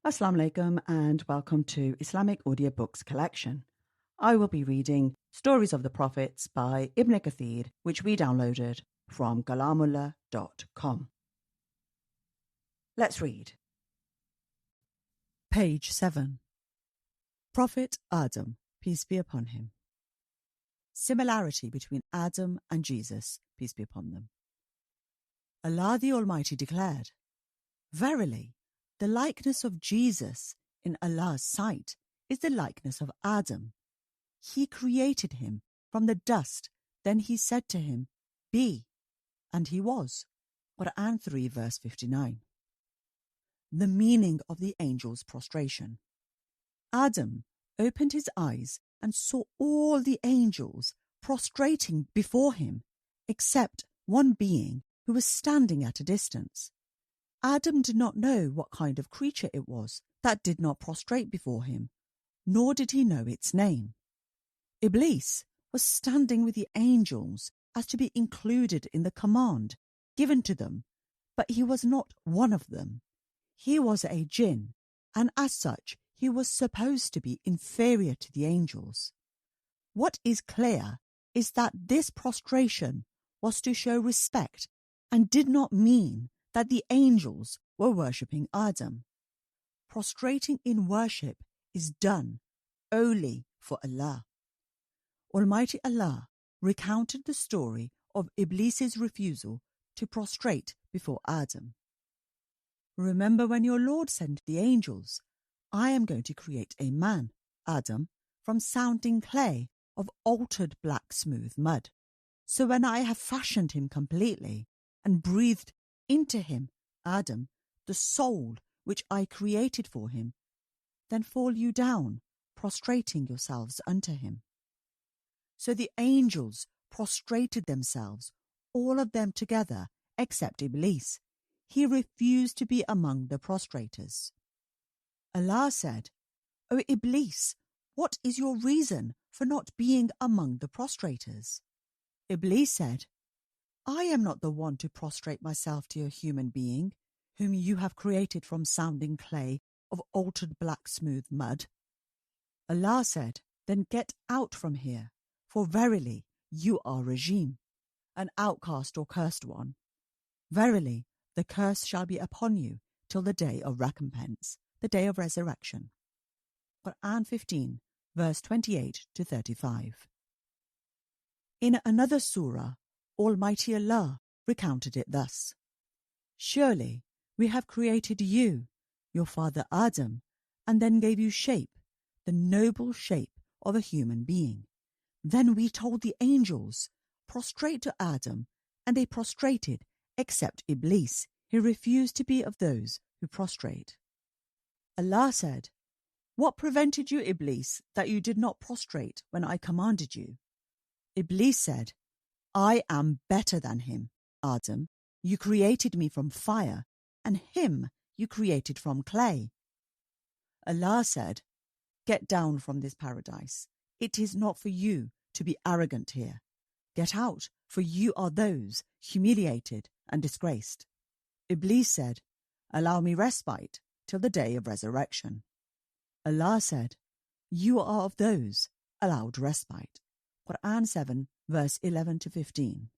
Assalamu alaikum and welcome to Islamic Audiobooks collection. I will be reading Stories of the Prophets by Ibn Kathir, which we downloaded from kalamullah.com. Let's read. Page 7. Prophet Adam, peace be upon him. Similarity between Adam and Jesus, peace be upon them. Allah the Almighty declared, "Verily, the likeness of Jesus in Allah's sight is the likeness of Adam. He created him from the dust, then he said to him, 'Be,' and he was." Qur'an 3 verse 59. The meaning of the angel's prostration. Adam opened his eyes and saw all the angels prostrating before him, except one being who was standing at a distance. Adam did not know what kind of creature it was that did not prostrate before him, nor did he know its name. Iblis was standing with the angels as to be included in the command given to them, but he was not one of them. He was a jinn, and as such he was supposed to be inferior to the angels. What is clear is that this prostration was to show respect and did not mean that the angels were worshipping Adam. Prostrating in worship is done only for Allah. Almighty Allah recounted the story of Iblis's refusal to prostrate before Adam. Remember when your Lord said to the angels, "I am going to create a man, Adam, from sounding clay of altered black smooth mud. So when I have fashioned him completely and breathed into him, Adam, the soul which I created for him, then fall you down, prostrating yourselves unto him." So the angels prostrated themselves, all of them together, except Iblis. He refused to be among the prostrators. Allah said, "O Iblis, what is your reason for not being among the prostrators?" Iblis said, "I am not the one to prostrate myself to a human being, whom you have created from sounding clay of altered black smooth mud." Allah said, "Then get out from here, for verily you are rajim, an outcast or cursed one. Verily the curse shall be upon you till the day of recompense, the day of resurrection." Qur'an 15, verse 28 to 35. In another surah, Almighty Allah recounted it thus: "Surely we have created you, your father Adam, and then gave you shape, the noble shape of a human being. Then we told the angels, prostrate to Adam, and they prostrated, except Iblis. He refused to be of those who prostrate." Allah said, "What prevented you, Iblis, that you did not prostrate when I commanded you?" Iblis said, "I am better than him, Adam. You created me from fire, and him you created from clay." Allah said, "Get down from this paradise. It is not for you to be arrogant here. Get out, for you are those humiliated and disgraced." Iblis said, "Allow me respite till the day of resurrection." Allah said, "You are of those allowed respite." Qur'an 7, verse 11 to 15.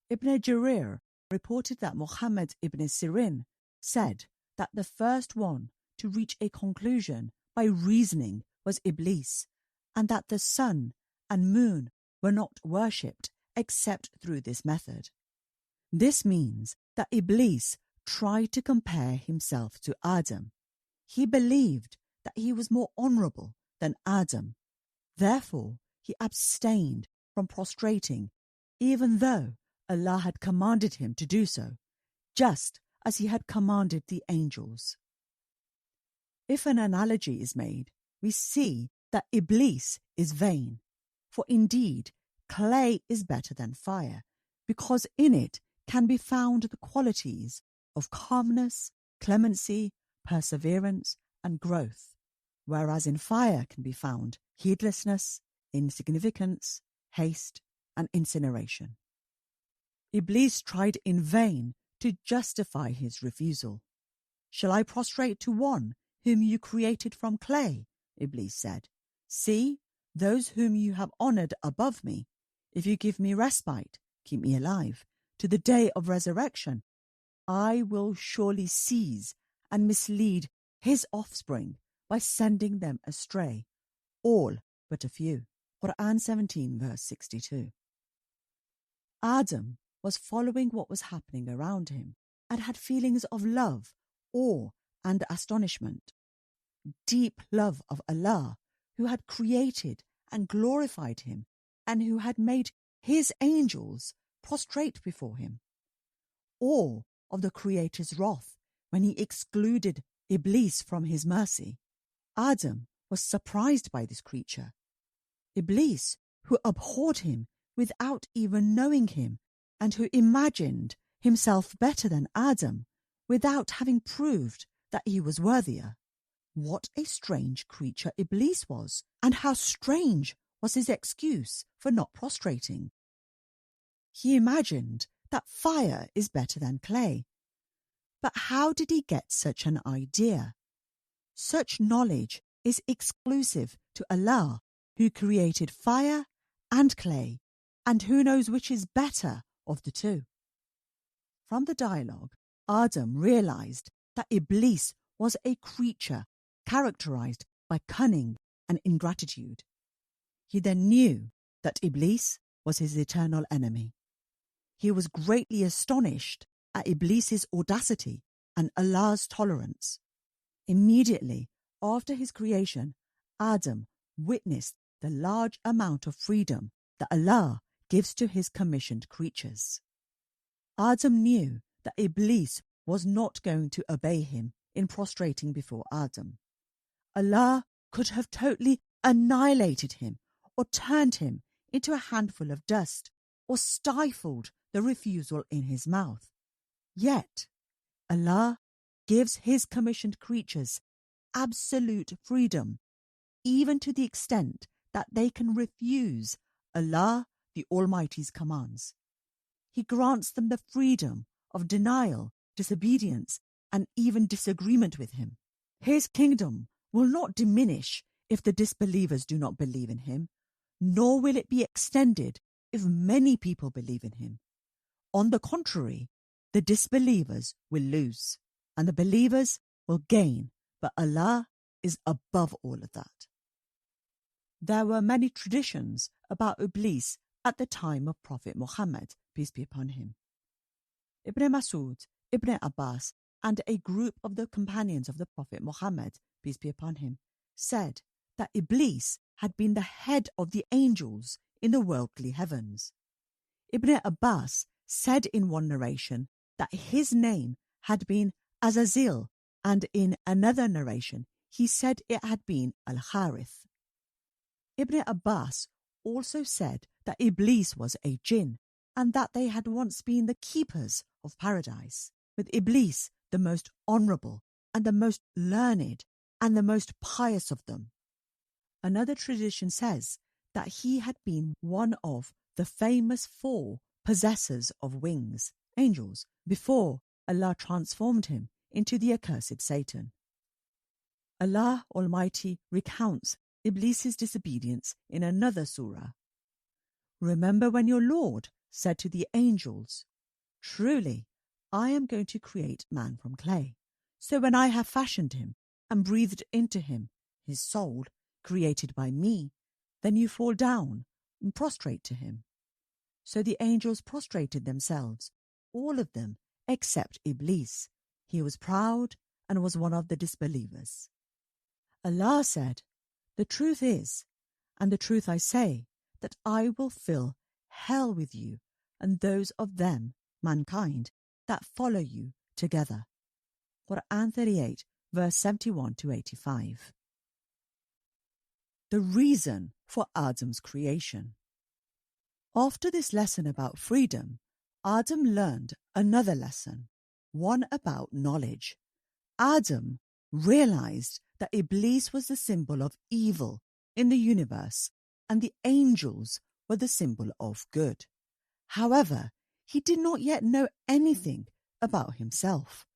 Ibn Jarir reported that Muhammad ibn Sirin said that the first one to reach a conclusion by reasoning was Iblis, and that the sun and moon were not worshipped except through this method. This means that Iblis tried to compare himself to Adam. He believed that he was more honorable than Adam. Therefore, he abstained from prostrating, even though Allah had commanded him to do so, just as he had commanded the angels. If an analogy is made, we see that Iblis is vain, for indeed clay is better than fire, because in it can be found the qualities of calmness, clemency, perseverance, and growth, whereas in fire can be found heedlessness, insignificance, haste, and incineration. Iblis tried in vain to justify his refusal. Shall I prostrate to one whom you created from clay? Iblis said. See, those whom you have honoured above me. If you give me respite, keep me alive, to the day of resurrection, I will surely seize and mislead his offspring by sending them astray, all but a few. Qur'an 17 verse 62. Adam was following what was happening around him and had feelings of love, awe and astonishment. Deep love of Allah, who had created and glorified him and who had made his angels prostrate before him. Awe of the Creator's wrath when he excluded Iblis from his mercy. Adam was surprised by this creature. Iblis, who abhorred him without even knowing him and who imagined himself better than Adam without having proved that he was worthier. What a strange creature Iblis was, and how strange was his excuse for not prostrating. He imagined that fire is better than clay. But how did he get such an idea? Such knowledge is exclusive to Allah, who created fire and clay, and who knows which is better of the two. From the dialogue, Adam realized that Iblis was a creature characterized by cunning and ingratitude. He then knew that Iblis was his eternal enemy. He was greatly astonished at Iblis's audacity and Allah's tolerance. Immediately after his creation, Adam witnessed the large amount of freedom that Allah gives to his commissioned creatures. Adam knew that Iblis was not going to obey him in prostrating before Adam. Allah could have totally annihilated him or turned him into a handful of dust or stifled the refusal in his mouth. Yet, Allah gives his commissioned creatures absolute freedom, even to the extent that they can refuse Allah the Almighty's commands. He grants them the freedom of denial, disobedience, and even disagreement with him. His kingdom will not diminish if the disbelievers do not believe in him, nor will it be extended if many people believe in him. On the contrary, the disbelievers will lose, and the believers will gain, but Allah is above all of that. There were many traditions about Iblis at the time of Prophet Muhammad, peace be upon him. Ibn Masud, Ibn Abbas, and a group of the companions of the Prophet Muhammad, peace be upon him, said that Iblis had been the head of the angels in the worldly heavens. Ibn Abbas said in one narration that his name had been Azazil, and in another narration he said it had been Al-Harith. Ibn Abbas also said that Iblis was a jinn, and that they had once been the keepers of paradise, with Iblis the most honourable and the most learned and the most pious of them. Another tradition says that he had been one of the famous 4 possessors of wings, angels, before Allah transformed him into the accursed Satan. Allah Almighty recounts Iblis's disobedience in another surah. Remember when your Lord said to the angels, "Truly, I am going to create man from clay. So when I have fashioned him and breathed into him his soul, created by me, then you fall down and prostrate to him." So the angels prostrated themselves, all of them except Iblis. He was proud and was one of the disbelievers. Allah said, "The truth is, and the truth I say, that I will fill hell with you and those of them, mankind, that follow you together." Qur'an 38, verse 71 to 85. The reason for Adam's creation. After this lesson about freedom, Adam learned another lesson, one about knowledge. Adam realized that Iblis was the symbol of evil in the universe and the angels were the symbol of good. However, he did not yet know anything about himself.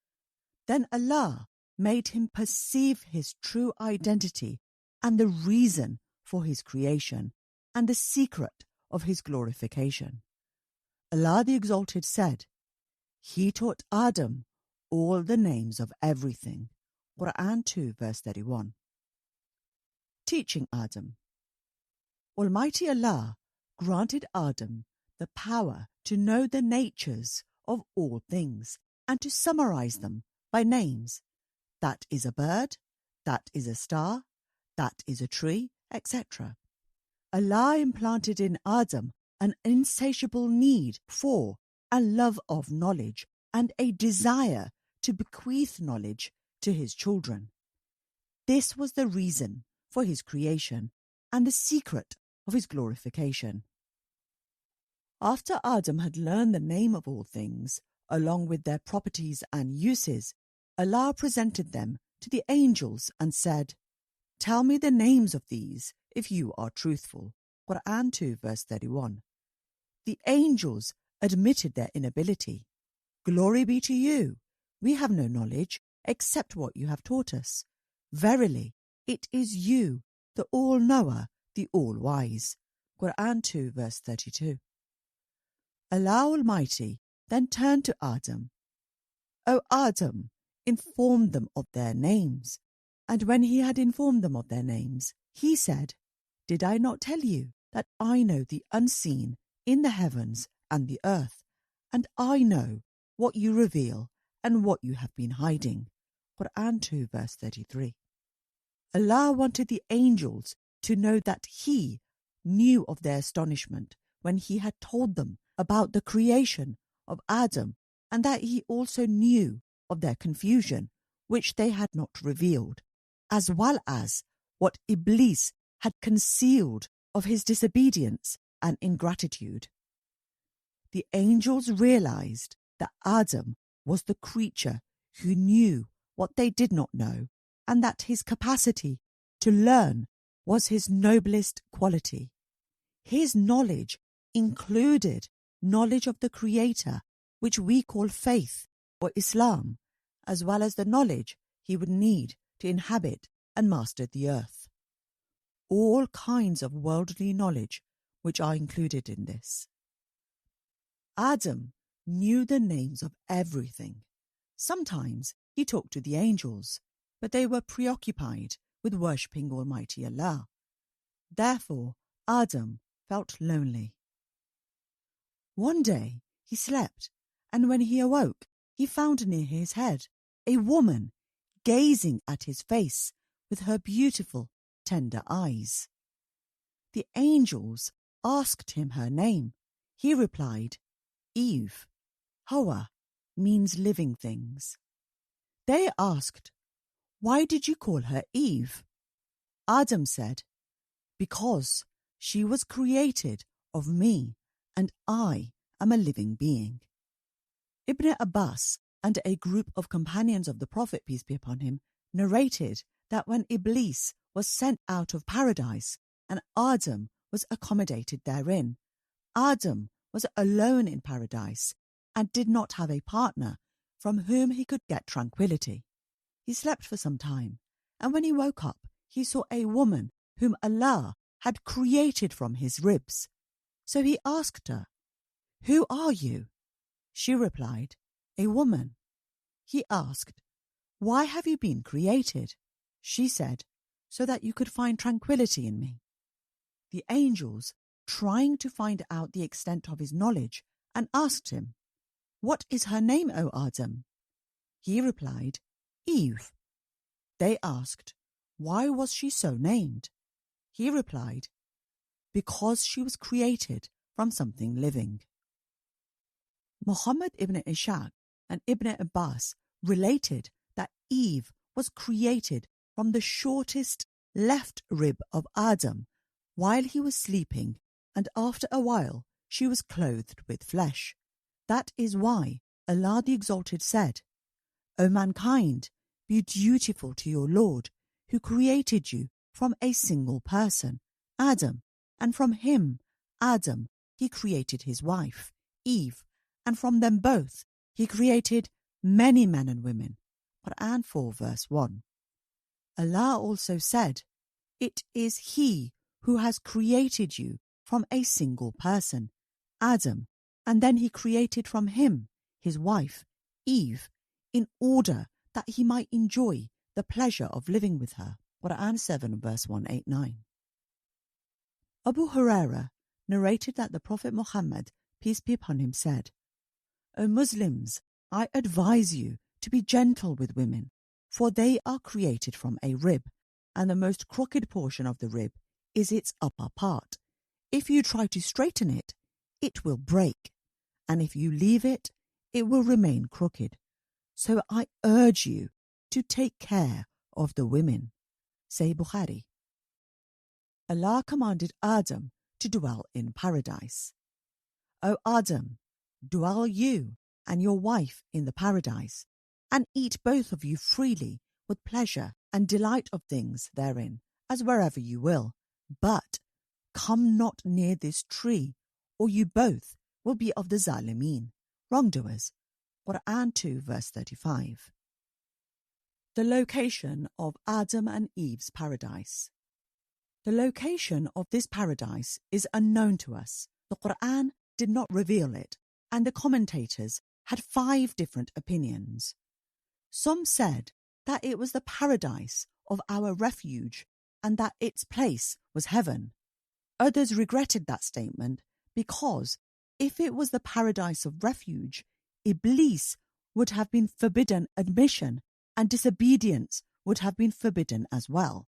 Then Allah made him perceive his true identity and the reason for his creation and the secret of his glorification. Allah the Exalted said, He taught Adam all the names of everything. Qur'an 2 verse 31. Teaching Adam. Almighty Allah granted Adam the power to know the natures of all things and to summarize them by names. That is a bird, that is a star, that is a tree, etc. Allah implanted in Adam an insatiable need for and love of knowledge and a desire to bequeath knowledge to his children. This was the reason for his creation and the secret of his glorification. After Adam had learned the name of all things, along with their properties and uses, Allah presented them to the angels and said, Tell me the names of these if you are truthful. Qur'an 2 verse 31. The angels admitted their inability. Glory be to you. We have no knowledge except what you have taught us. Verily, it is you, the All-Knower, the All-Wise. Qur'an 2 verse 32. Allah Almighty then turned to Adam. O Adam, inform them of their names. And when he had informed them of their names, he said, Did I not tell you that I know the unseen in the heavens and the earth, and I know what you reveal and what you have been hiding? Qur'an 2 verse 33. Allah wanted the angels to know that He knew of their astonishment when He had told them about the creation of Adam, and that He also knew of their confusion, which they had not revealed, as well as what Iblis had concealed of his disobedience and ingratitude. The angels realized that Adam was the creature who knew what they did not know, and that his capacity to learn was his noblest quality. His knowledge included knowledge of the Creator, which we call faith or Islam, as well as the knowledge he would need to inhabit and master the earth. All kinds of worldly knowledge which are included in this. Adam knew the names of everything. Sometimes he talked to the angels, but they were preoccupied with worshipping Almighty Allah. Therefore, Adam felt lonely. One day he slept, and when he awoke, he found near his head a woman gazing at his face with her beautiful, tender eyes. The angels asked him her name. He replied, Eve. Hawa means living things. They asked, Why did you call her Eve? Adam said, Because she was created of me, and I am a living being. Ibn Abbas and a group of companions of the Prophet, peace be upon him, narrated that when Iblis was sent out of paradise and Adam was accommodated therein, Adam was alone in paradise and did not have a partner from whom he could get tranquility. He slept for some time, and when he woke up, he saw a woman whom Allah had created from his ribs. So he asked her, Who are you? She replied, A woman. He asked, Why have you been created? She said, So that you could find tranquility in me. The angels, trying to find out the extent of his knowledge, and asked him, What is her name, O Adam? He replied, Eve. They asked, Why was she so named? He replied, Because she was created from something living. Muhammad ibn Ishaq and Ibn Abbas related that Eve was created from the shortest left rib of Adam while he was sleeping, and after a while she was clothed with flesh. That is why Allah the Exalted said, O mankind, be dutiful to your Lord, who created you from a single person, Adam, and from him, Adam, he created his wife, Eve, and from them both he created many men and women. Qur'an 4 verse 1. Allah also said, "It is He who has created you from a single person, Adam, and then He created from him his wife, Eve, in order that he might enjoy the pleasure of living with her." Qur'an 7 verse 189. Abu Huraira narrated that the Prophet Muhammad, peace be upon him, said, "O Muslims, I advise you to be gentle with women, for they are created from a rib, and the most crooked portion of the rib is its upper part. If you try to straighten it, it will break, and if you leave it, it will remain crooked. So I urge you to take care of the women." Say Bukhari. Allah commanded Adam to dwell in paradise. "O Adam, dwell you and your wife in the paradise, and eat both of you freely with pleasure and delight of things therein, as wherever you will. But come not near this tree, or you both will be of the Zalimeen, wrongdoers." Qur'an 2 verse 35. The location of Adam and Eve's paradise. The location of this paradise is unknown to us. The Qur'an did not reveal it, and the commentators had 5 different opinions. Some said that it was the paradise of our refuge and that its place was heaven. Others regretted that statement because if it was the paradise of refuge, Iblis would have been forbidden admission and disobedience would have been forbidden as well.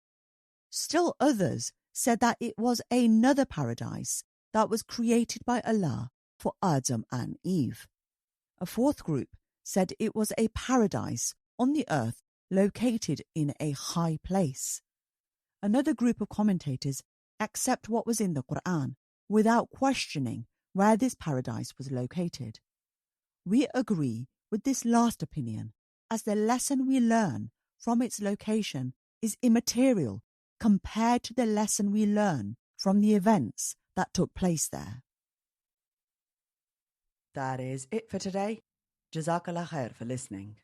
Still others said that it was another paradise that was created by Allah for Adam and Eve. A fourth group said it was a paradise on the earth located in a high place. Another group of commentators accept what was in the Qur'an without questioning where this paradise was located. We agree with this last opinion, as the lesson we learn from its location is immaterial compared to the lesson we learn from the events that took place there. That is it for today. Jazakallah khair for listening.